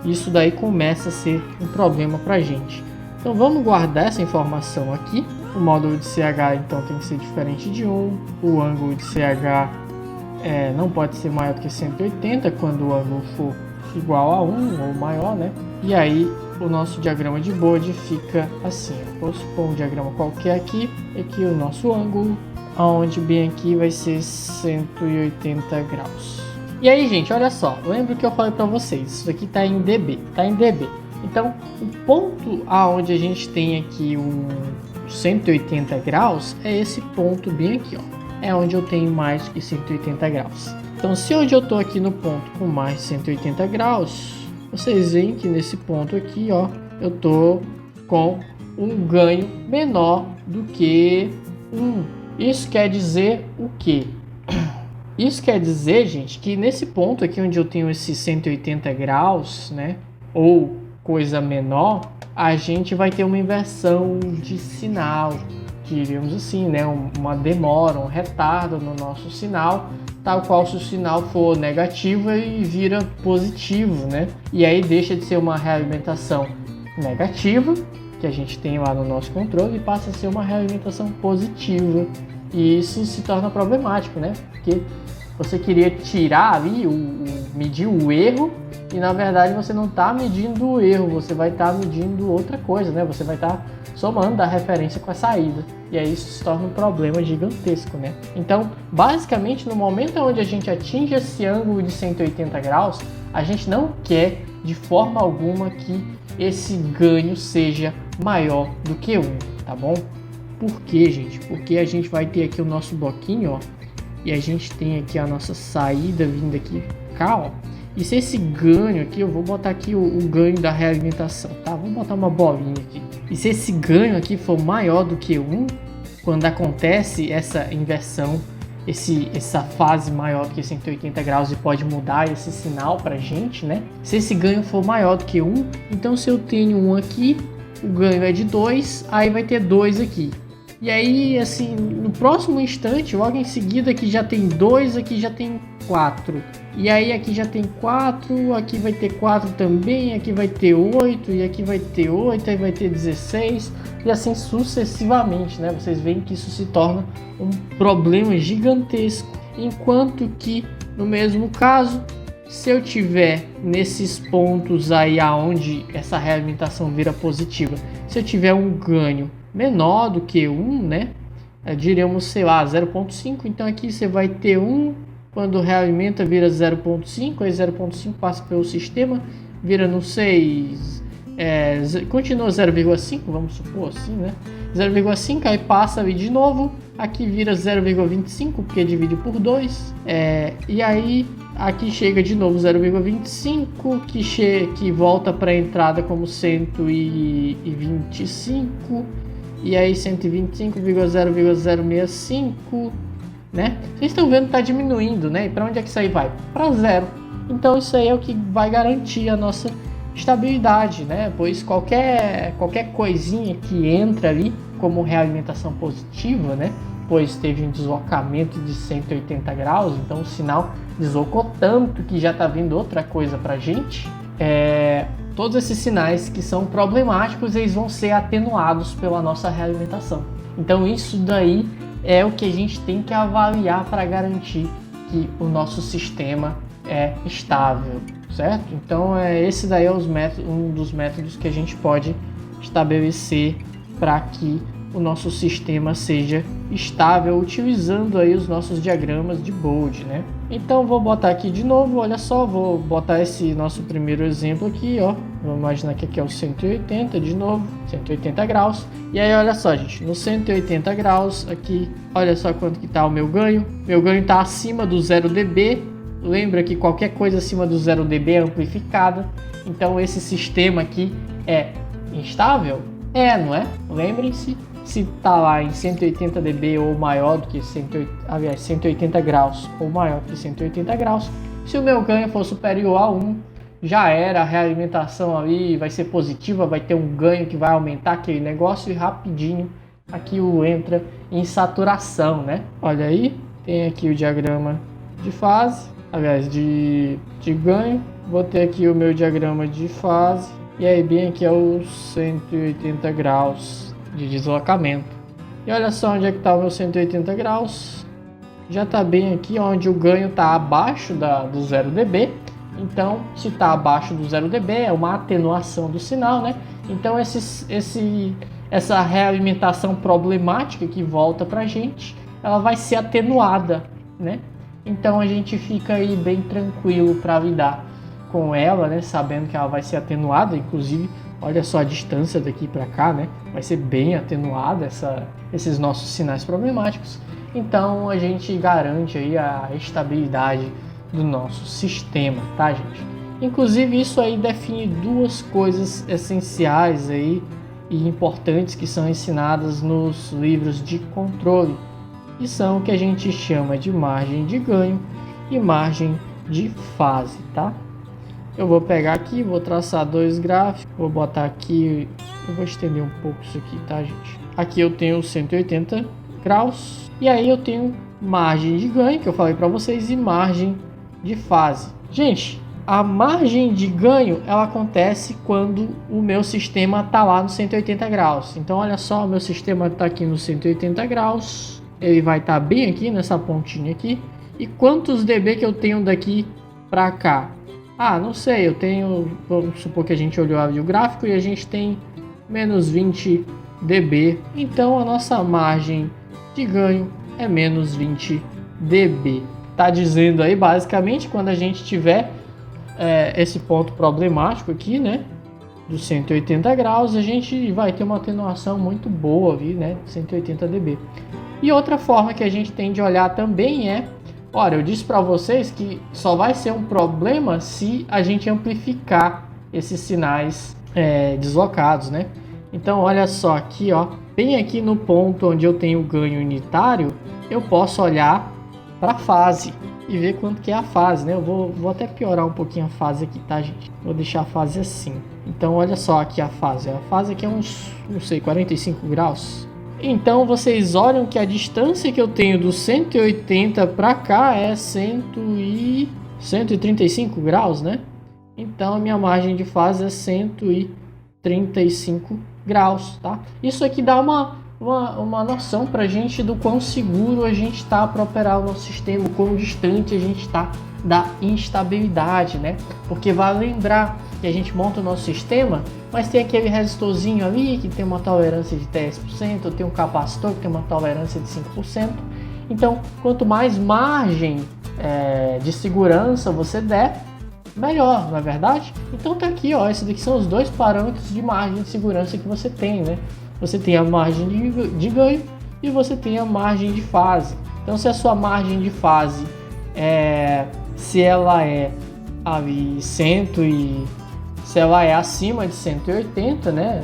Isso daí começa a ser um problema para a gente. Então vamos guardar essa informação aqui. O módulo de CH então tem que ser diferente de 1. O ângulo de CH não pode ser maior do que 180 quando o ângulo for igual a 1 ou maior, né? E aí o nosso diagrama de Bode fica assim. Vou supor um diagrama qualquer aqui. Aqui o nosso ângulo, onde bem aqui vai ser 180 graus. E aí, gente, olha só, lembra que eu falei para vocês, isso aqui está em dB, Então, o ponto aonde a gente tem aqui um 180 graus é esse ponto bem aqui, ó. É onde eu tenho mais que 180 graus. Então, se onde eu estou aqui no ponto com mais de 180 graus, vocês veem que nesse ponto aqui, ó, eu estou com um ganho menor do que 1. Isso quer dizer o quê? Isso quer dizer, gente, que nesse ponto aqui onde eu tenho esses 180 graus, né, ou coisa menor, a gente vai ter uma inversão de sinal, diríamos assim, né, uma demora, um retardo no nosso sinal, tal qual se o sinal for negativo e vira positivo, né, e aí deixa de ser uma realimentação negativa, que a gente tem lá no nosso controle, e passa a ser uma realimentação positiva. E isso se torna problemático, né? Porque você queria tirar ali, medir o erro, e na verdade você não está medindo o erro, você vai estar medindo outra coisa, né? Você vai estar somando a referência com a saída. e aí isso se torna um problema gigantesco, né? Então, basicamente, no momento onde a gente atinge esse ângulo de 180 graus, a gente não quer de forma alguma que esse ganho seja maior do que 1, tá bom? Por quê, gente? Porque a gente vai ter aqui o nosso bloquinho, ó, e a gente tem aqui a nossa saída vindo aqui cá, ó. E se esse ganho aqui, eu vou botar aqui o ganho da realimentação, tá? Vou botar uma bolinha aqui. E se esse ganho aqui for maior do que 1, quando acontece essa inversão, essa fase maior do que 180 graus e pode mudar esse sinal pra gente, né? Se esse ganho for maior do que 1, então se eu tenho 1 aqui, o ganho é de 2, aí vai ter 2 aqui. E aí, assim, no próximo instante, logo em seguida, aqui já tem 2, aqui já tem 4. E aí aqui já tem 4, aqui vai ter 4 também, aqui vai ter 8, e aqui vai ter 8, aí vai ter 16, e assim sucessivamente, né? Vocês veem que isso se torna um problema gigantesco. Enquanto que, no mesmo caso, se eu tiver nesses pontos aí aonde essa realimentação vira positiva, se eu tiver um ganho menor do que 1, né? Diríamos, sei lá, 0,5. Então aqui você vai ter 1, quando realimenta vira 0,5, aí 0,5 passa pelo sistema, vira no 6, continua 0,5, vamos supor assim, né? 0,5, aí passa ali de novo, aqui vira 0,25, porque divide por 2, e aí aqui chega de novo 0,25, que volta para a entrada como 125, e aí 125,0,065, né? Vocês estão vendo que está diminuindo, né? E para onde é que isso aí vai? Para 0. Então isso aí é o que vai garantir a nossa estabilidade, né? Pois qualquer coisinha que entra ali como realimentação positiva, né? Pois teve um deslocamento de 180 graus, então o sinal deslocou tanto que já está vindo outra coisa para a gente. Todos esses sinais que são problemáticos, eles vão ser atenuados pela nossa realimentação. Então isso daí é o que a gente tem que avaliar para garantir que o nosso sistema é estável, certo? Então esse daí é um dos métodos que a gente pode estabelecer para que o nosso sistema seja estável, utilizando aí os nossos diagramas de Bode, né? Então vou botar aqui de novo, olha só, vou botar esse nosso primeiro exemplo aqui, ó. Vamos imaginar que aqui é o 180 de novo, 180 graus. E aí olha só, gente, no 180 graus aqui, olha só quanto que tá o meu ganho. Meu ganho está acima do 0 dB. Lembra que qualquer coisa acima do 0 dB é amplificada. Então esse sistema aqui é instável? Não é? Lembrem-se. Se está lá em 180 dB ou maior do que 180 graus ou maior que 180 graus, se o meu ganho for superior a 1, já era, a realimentação ali vai ser positiva, vai ter um ganho que vai aumentar aquele negócio e rapidinho aqui entra em saturação, né? Olha aí, tem aqui o diagrama de fase, aliás, de ganho. Vou ter aqui o meu diagrama de fase e aí bem aqui é os 180 graus de deslocamento. E olha só onde é que está o meu 180 graus. Já está bem aqui onde o ganho está abaixo do 0 dB. Então, se está abaixo do 0 dB, é uma atenuação do sinal, né? Então, essa realimentação problemática que volta para a gente, ela vai ser atenuada, né? Então, a gente fica aí bem tranquilo para lidar com ela, né? Sabendo que ela vai ser atenuada, inclusive. Olha só a distância daqui para cá, né? Vai ser bem atenuada esses nossos sinais problemáticos. Então a gente garante aí a estabilidade do nosso sistema, tá, gente? Inclusive isso aí define duas coisas essenciais aí e importantes que são ensinadas nos livros de controle, que são o que a gente chama de margem de ganho e margem de fase, tá? Eu vou pegar aqui, vou traçar dois gráficos, vou botar aqui, eu vou estender um pouco isso aqui, tá, gente? Aqui eu tenho 180 graus e aí eu tenho margem de ganho, que eu falei para vocês, e margem de fase. Gente, a margem de ganho, ela acontece quando o meu sistema tá lá no 180 graus. Então, olha só, o meu sistema tá aqui no 180 graus, ele vai estar bem aqui nessa pontinha aqui. E quantos dB que eu tenho daqui para cá? Não sei, eu tenho, vamos supor que a gente olhou ali o gráfico e a gente tem menos 20 dB, então a nossa margem de ganho é menos 20 dB. Tá dizendo aí basicamente quando a gente tiver esse ponto problemático aqui, né, dos 180 graus, a gente vai ter uma atenuação muito boa ali, né, 180 dB. E outra forma que a gente tem de olhar também olha, eu disse para vocês que só vai ser um problema se a gente amplificar esses sinais deslocados, né? Então, olha só aqui, ó, bem aqui no ponto onde eu tenho ganho unitário, eu posso olhar para a fase e ver quanto que é a fase, né? Eu vou até piorar um pouquinho a fase aqui, tá, gente? Vou deixar a fase assim. Então, olha só aqui a fase. A fase aqui é uns, não sei, 45 graus. Então, vocês olham que a distância que eu tenho do 180 para cá é 135 graus, né? Então, a minha margem de fase é 135 graus, tá? Isso aqui dá uma noção para a gente do quão seguro a gente está para operar o nosso sistema, o quão distante a gente está da instabilidade, né? Porque vai lembrar que a gente monta o nosso sistema, mas tem aquele resistorzinho ali que tem uma tolerância de 10%, tem um capacitor que tem uma tolerância de 5%. Então, quanto mais margem de segurança você der, melhor, não é verdade? Então tá aqui, ó, esses daqui são os dois parâmetros de margem de segurança que você tem, né? Você tem a margem de ganho e você tem a margem de fase. Então, se a sua margem de fase se ela é ali se ela é acima de 180, né?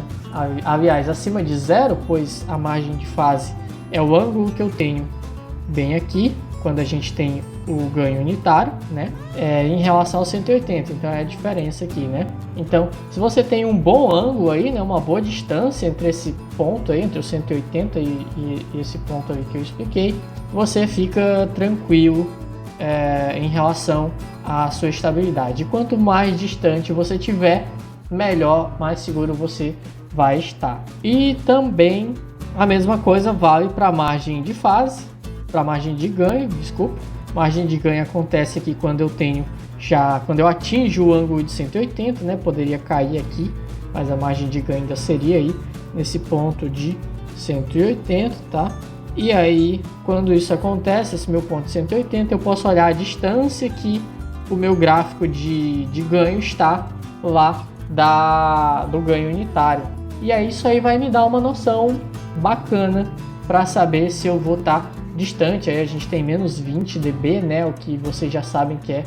Aliás, acima de zero, pois a margem de fase é o ângulo que eu tenho bem aqui, quando a gente tem o ganho unitário, né? Em relação ao 180, então é a diferença aqui, né? Então, se você tem um bom ângulo aí, né? Uma boa distância entre esse ponto aí, entre o 180 e esse ponto aí que eu expliquei, você fica tranquilo em relação à sua estabilidade. E quanto mais distante você tiver, melhor, mais seguro você vai estar. E também a mesma coisa vale para a margem de fase, para a margem de ganho, desculpa. Margem de ganho acontece aqui quando eu atinjo o ângulo de 180, né? Poderia cair aqui, mas a margem de ganho ainda seria aí nesse ponto de 180, tá? E aí, quando isso acontece, esse meu ponto de 180, eu posso olhar a distância que o meu gráfico de ganho está lá do ganho unitário. E aí isso aí vai me dar uma noção bacana para saber se eu vou estar distante. Aí a gente tem menos 20 dB, né? O que vocês já sabem que é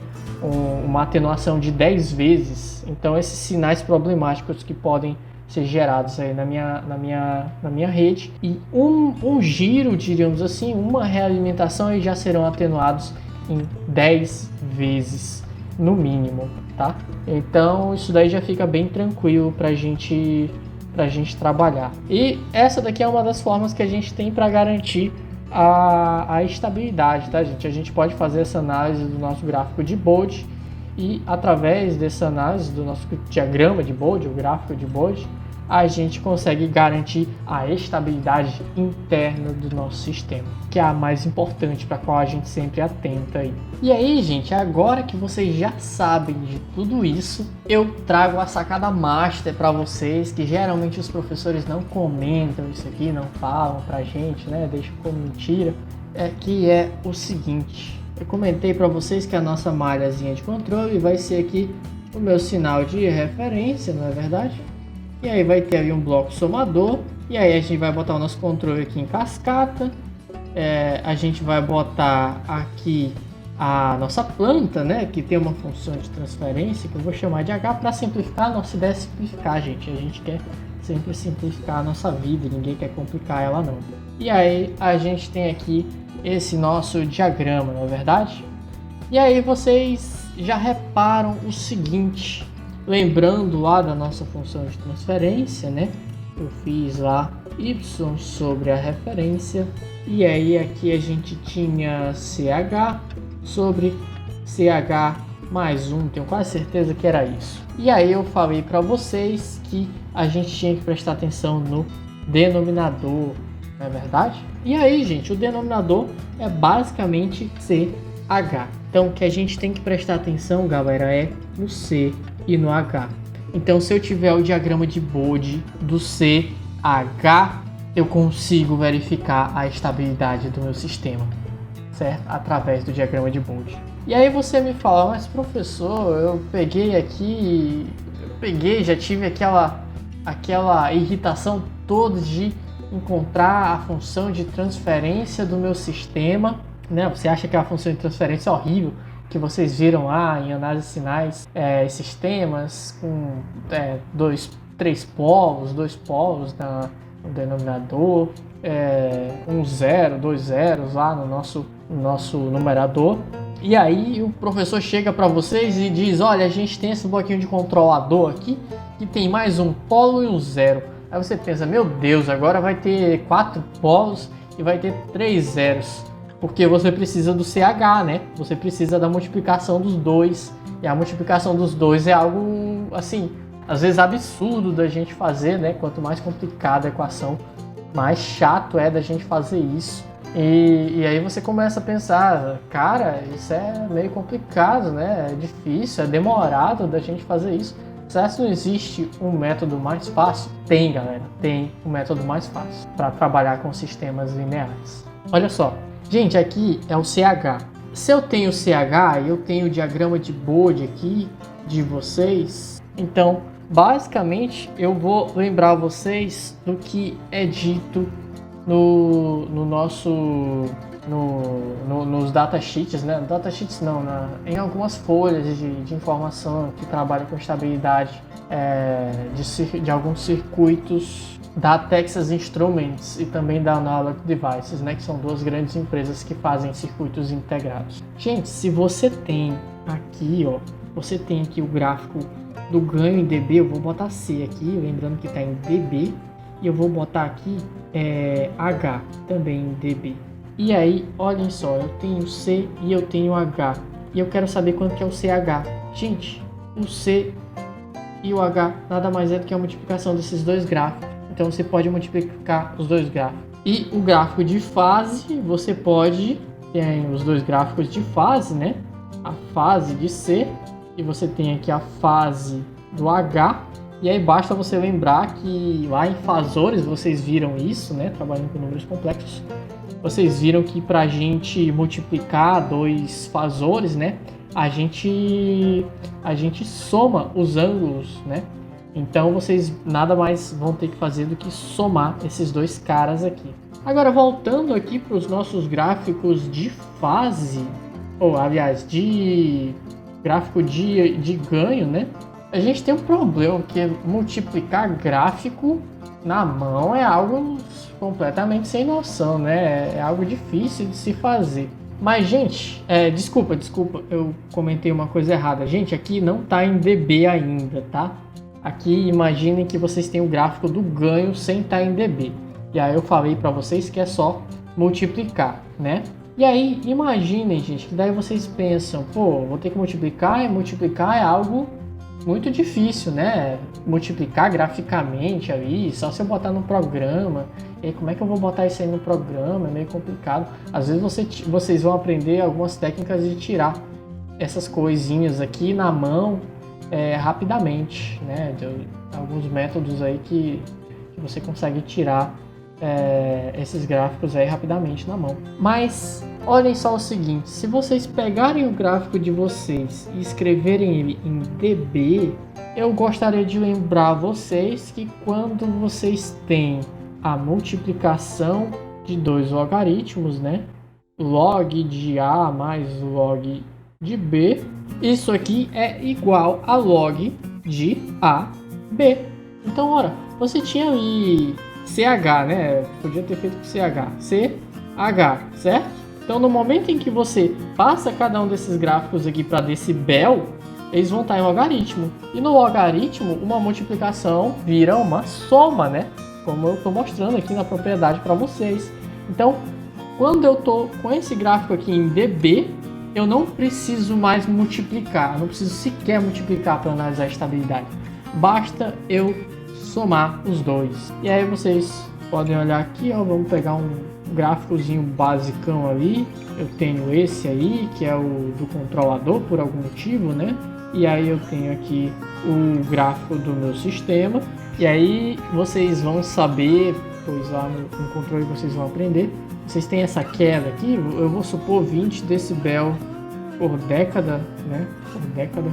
uma atenuação de 10 vezes. Então esses sinais problemáticos que podem ser gerados aí na minha rede, e um giro, diríamos assim, uma realimentação, aí já serão atenuados em 10 vezes no mínimo, tá? Então isso daí já fica bem tranquilo pra gente trabalhar. E essa daqui é uma das formas que a gente tem para garantir a estabilidade, tá, gente? A gente pode fazer essa análise do nosso gráfico de Bode, e através dessa análise do nosso diagrama de Bode, o gráfico de Bode, a gente consegue garantir a estabilidade interna do nosso sistema, que é a mais importante, para a qual a gente sempre atenta aí. E aí, gente, agora que vocês já sabem de tudo isso, eu trago a sacada master para vocês, que geralmente os professores não comentam isso aqui, não falam pra gente, né? Deixam como mentira. Que é o seguinte: eu comentei para vocês que a nossa malhazinha de controle vai ser aqui o meu sinal de referência, não é verdade? E aí vai ter ali um bloco somador, e aí a gente vai botar o nosso controle aqui em cascata, a gente vai botar aqui a nossa planta, né, que tem uma função de transferência, que eu vou chamar de H para simplificar. A nossa ideia é simplificar, gente. A gente quer sempre simplificar a nossa vida, ninguém quer complicar ela não. E aí a gente tem aqui esse nosso diagrama, não é verdade? E aí vocês já reparam o seguinte: lembrando lá da nossa função de transferência, né? Eu fiz lá y sobre a referência, e aí aqui a gente tinha CH sobre CH mais 1, tenho quase certeza que era isso. E aí eu falei para vocês que a gente tinha que prestar atenção no denominador, não é verdade? E aí, gente, o denominador é basicamente CH. Então o que a gente tem que prestar atenção, galera, é no C e no H. Então, se eu tiver o diagrama de Bode do C H, eu consigo verificar a estabilidade do meu sistema, certo? Através do diagrama de Bode. E aí você me fala, mas professor, já tive aquela irritação toda de encontrar a função de transferência do meu sistema, né? Você acha que a função de transferência é horrível, que vocês viram lá em análise de sinais, sistemas com dois polos no denominador, um zero, dois zeros lá no nosso numerador. E aí o professor chega para vocês e diz, olha, a gente tem esse bloquinho de controlador aqui, que tem mais um polo e um zero. Aí você pensa, meu Deus, agora vai ter 4 polos e vai ter 3 zeros. Porque você precisa do CH, né? Você precisa da multiplicação dos dois. E a multiplicação dos dois é algo, assim, às vezes absurdo da gente fazer, né? Quanto mais complicada a equação, mais chato é da gente fazer isso. E aí você começa a pensar, cara, isso é meio complicado, né? É difícil, é demorado da gente fazer isso. Será que não existe um método mais fácil? Tem, galera, tem um método mais fácil para trabalhar com sistemas lineares. Olha só, gente, aqui é o CH. Se eu tenho o CH, eu tenho o diagrama de Bode aqui de vocês. Então, basicamente, eu vou lembrar vocês do que é dito nos datasheets, né? Datasheets não, em algumas folhas de informação que trabalham com estabilidade de alguns circuitos da Texas Instruments e também da Analog Devices, né? Que são duas grandes empresas que fazem circuitos integrados. Gente, se você tem aqui, ó, você tem aqui o gráfico do ganho em dB, eu vou botar C aqui, lembrando que está em dB, e eu vou botar aqui H também em dB. E aí, olhem só, eu tenho C e eu tenho H. E eu quero saber quanto que é o CH. Gente, o C e o H nada mais é do que a multiplicação desses dois gráficos. Então você pode multiplicar os dois gráficos. E o gráfico de fase, você pode... Tem os dois gráficos de fase, né? A fase de C e você tem aqui a fase do H. E aí basta você lembrar que lá em fasores vocês viram isso, né? Trabalhando com números complexos. Vocês viram que para a gente multiplicar dois fasores, né? A gente soma os ângulos, né? Então vocês nada mais vão ter que fazer do que somar esses dois caras aqui. Agora voltando aqui para os nossos gráficos de fase, ou aliás, de gráfico de ganho, né? A gente tem um problema, que multiplicar gráfico na mão é algo completamente sem noção, né? É algo difícil de se fazer. Mas, gente, desculpa, eu comentei uma coisa errada. Gente, aqui não tá em dB ainda, tá? Aqui, imaginem que vocês têm o gráfico do ganho sem estar em dB. E aí eu falei para vocês que é só multiplicar, né? E aí, imaginem, gente, que daí vocês pensam, pô, vou ter que multiplicar, e multiplicar é algo muito difícil, né? Multiplicar graficamente ali, só se eu botar no programa. E aí, como é que eu vou botar isso aí no programa? É meio complicado. Às vezes vocês vão aprender algumas técnicas de tirar essas coisinhas aqui na mão rapidamente, né? De alguns métodos aí que você consegue tirar esses gráficos aí rapidamente na mão. Mas olhem só o seguinte, se vocês pegarem o gráfico de vocês e escreverem ele em dB, eu gostaria de lembrar vocês que quando vocês têm a multiplicação de dois logaritmos, né? Log de A mais log de B, isso aqui é igual a log de AB. Então, ora, você tinha ali CH, né? Podia ter feito com CH. CH, certo? Então, no momento em que você passa cada um desses gráficos aqui para decibel, eles vão estar em logaritmo. E no logaritmo, uma multiplicação vira uma soma, né? Como eu estou mostrando aqui na propriedade para vocês. Então, quando eu estou com esse gráfico aqui em dB, eu não preciso mais multiplicar. Eu não preciso sequer multiplicar para analisar a estabilidade. Basta eu somar os dois. E aí vocês podem olhar aqui, ó, vamos pegar um gráficozinho basicão ali. Eu tenho esse aí, que é o do controlador por algum motivo, né? E aí eu tenho aqui o gráfico do meu sistema. E aí vocês vão saber, pois lá no controle vocês vão aprender. Vocês têm essa queda aqui, eu vou supor 20 decibel por década, né? Por década.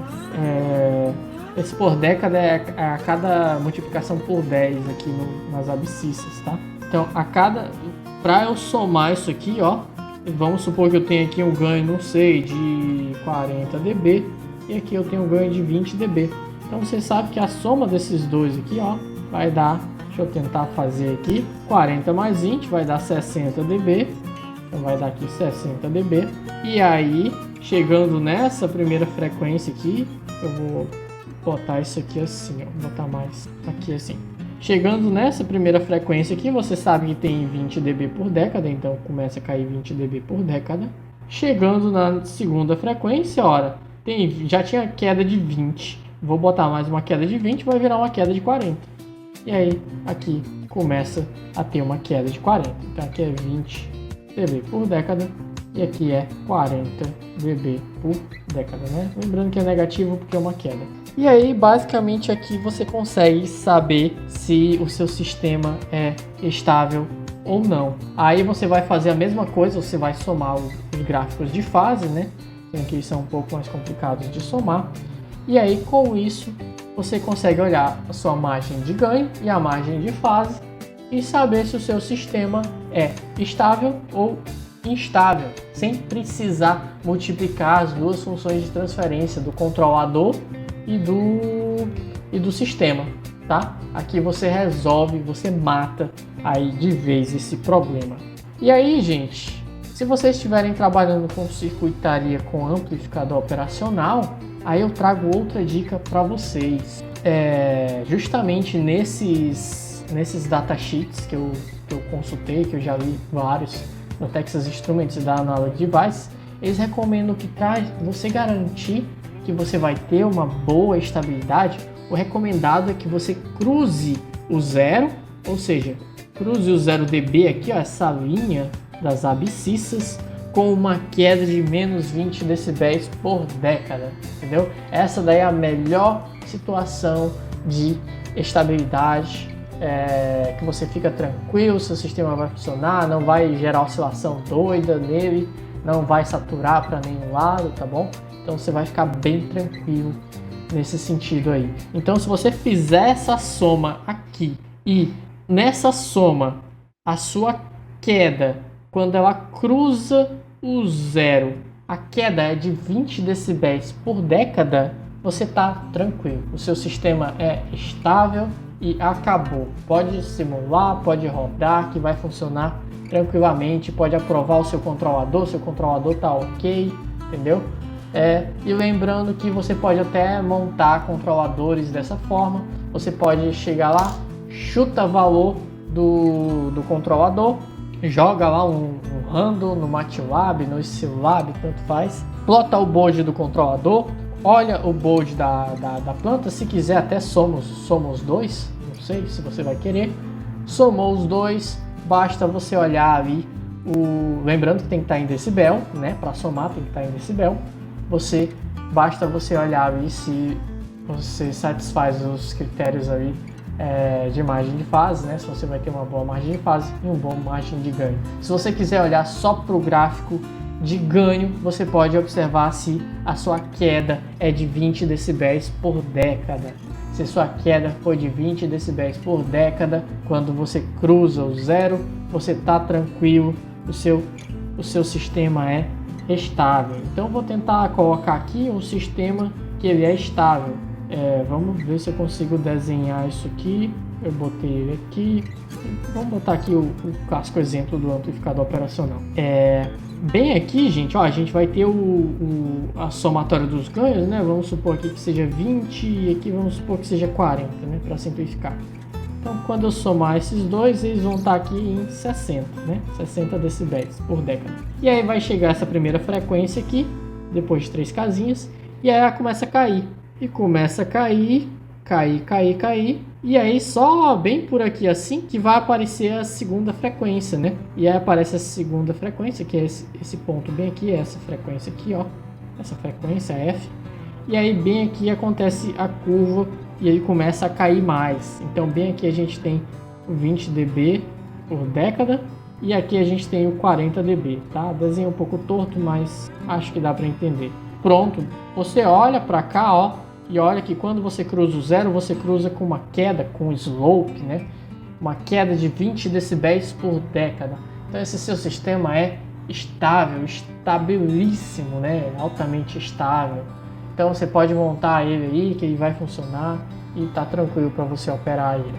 Esse por década é a cada multiplicação por 10 aqui nas abscissas, tá? Então, para eu somar isso aqui, ó, vamos supor que eu tenho aqui um ganho, não sei, de 40 dB e aqui eu tenho um ganho de 20 dB. Então você sabe que a soma desses dois aqui, ó, vai dar, deixa eu tentar fazer aqui, 40 mais 20 vai dar 60 dB. Então vai dar aqui 60 dB. E aí, chegando nessa primeira frequência aqui, eu vou botar isso aqui assim, ó, vou botar mais aqui assim. Chegando nessa primeira frequência aqui, você sabe que tem 20 dB por década, então começa a cair 20 dB por década. Chegando na segunda frequência, ora, já tinha queda de 20. Vou botar mais uma queda de 20, vai virar uma queda de 40. E aí, aqui começa a ter uma queda de 40. Então aqui é 20 dB por década e aqui é 40 dB por década, né? Lembrando que é negativo porque é uma queda. E aí, basicamente, aqui você consegue saber se o seu sistema é estável ou não. Aí você vai fazer a mesma coisa, você vai somar os gráficos de fase, né? Que são um pouco mais complicados de somar. E aí, com isso, você consegue olhar a sua margem de ganho e a margem de fase e saber se o seu sistema é estável ou instável, sem precisar multiplicar as duas funções de transferência do controlador e do sistema, tá? Aqui você resolve, você mata aí de vez esse problema. E aí, gente, se vocês estiverem trabalhando com circuitaria com amplificador operacional, aí eu trago outra dica para vocês. Justamente nesses datasheets que eu consultei, que eu já li vários no Texas Instruments e da Analog Devices, eles recomendam que para você garantir que você vai ter uma boa estabilidade, o recomendado é que você cruze o zero, ou seja, cruze o 0 dB aqui, ó, essa linha das abscissas, com uma queda de menos 20 decibéis por década, entendeu? Essa daí é a melhor situação de estabilidade, que você fica tranquilo, seu sistema vai funcionar, não vai gerar oscilação doida nele, não vai saturar para nenhum lado, tá bom? Então você vai ficar bem tranquilo nesse sentido aí. Então se você fizer essa soma aqui e nessa soma a sua queda, quando ela cruza o zero, a queda é de 20 decibéis por década, você está tranquilo. O seu sistema é estável e acabou. Pode simular, pode rodar, que vai funcionar tranquilamente. Pode aprovar o seu controlador está ok, entendeu? E lembrando que você pode até montar controladores dessa forma. Você pode chegar lá, chuta valor do controlador, joga lá um random no MATLAB, no Scilab, tanto faz, plota o board do controlador, olha o board da planta, se quiser até soma os dois, não sei se você vai querer, somou os dois, basta você olhar ali, lembrando que tem que estar em decibel, né, para somar tem que estar em decibel, basta você olhar ali se você satisfaz os critérios ali de margem de fase, né? Se você vai ter uma boa margem de fase e uma boa margem de ganho. Se você quiser olhar só para o gráfico de ganho, você pode observar se a sua queda é de 20 decibéis por década. Se sua queda for de 20 decibéis por década, quando você cruza o zero, você está tranquilo, o seu sistema é estável. Então eu vou tentar colocar aqui um sistema que ele é estável. Vamos ver se eu consigo desenhar isso aqui. Eu botei ele aqui. Vamos botar aqui o clássico exemplo do amplificador operacional. Bem aqui, gente, ó, a gente vai ter a somatória dos ganhos, né? Vamos supor aqui que seja 20 e aqui vamos supor que seja 40, né? Para simplificar. Então, quando eu somar esses dois, eles vão estar aqui em 60, né? 60 decibéis por década. E aí vai chegar essa primeira frequência aqui, depois de 3 casinhas, e aí ela começa a cair. E começa a cair. E aí só bem por aqui assim que vai aparecer a segunda frequência, né? E aí aparece a segunda frequência, que é esse ponto bem aqui, essa frequência aqui, ó. Essa frequência F. E aí bem aqui acontece a curva e aí começa a cair mais. Então bem aqui a gente tem 20 dB por década e aqui a gente tem o 40 dB, tá? Desenho um pouco torto, mas acho que dá para entender. Pronto, você olha para cá, ó, e olha que quando você cruza o zero, você cruza com uma queda, com slope, né? Uma queda de 20 decibéis por década. Então esse seu sistema é estável, estabilíssimo, né? Altamente estável. Então você pode montar ele aí, que ele vai funcionar e tá tranquilo para você operar ele.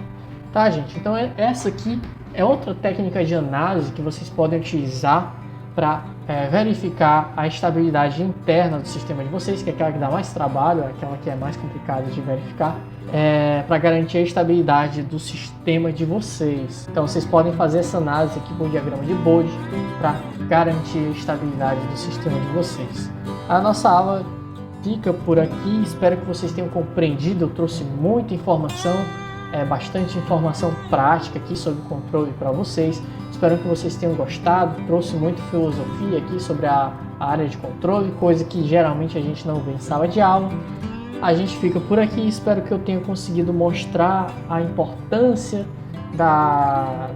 Tá, gente? Então essa aqui é outra técnica de análise que vocês podem utilizar para verificar a estabilidade interna do sistema de vocês, que é aquela que dá mais trabalho, aquela que é mais complicada de verificar, para garantir a estabilidade do sistema de vocês. Então vocês podem fazer essa análise aqui com o diagrama de Bode para garantir a estabilidade do sistema de vocês. A nossa aula fica por aqui, espero que vocês tenham compreendido. Eu trouxe muita informação, bastante informação prática aqui sobre controle para vocês. Espero que vocês tenham gostado. Trouxe muita filosofia aqui sobre a área de controle, coisa que geralmente a gente não vê em sala de aula. A gente fica por aqui, espero que eu tenha conseguido mostrar a importância da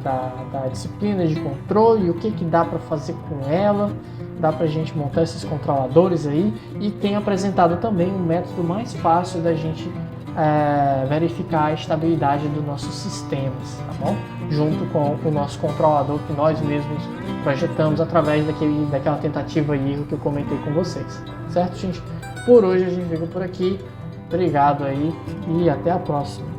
disciplina de controle, o que dá para fazer com ela. Dá para a gente montar esses controladores aí, e tenho apresentado também um método mais fácil da gente verificar a estabilidade dos nossos sistemas, tá bom? Junto com o nosso controlador que nós mesmos projetamos através daquela tentativa e erro que eu comentei com vocês, certo, gente? Por hoje a gente fica por aqui, obrigado aí e até a próxima.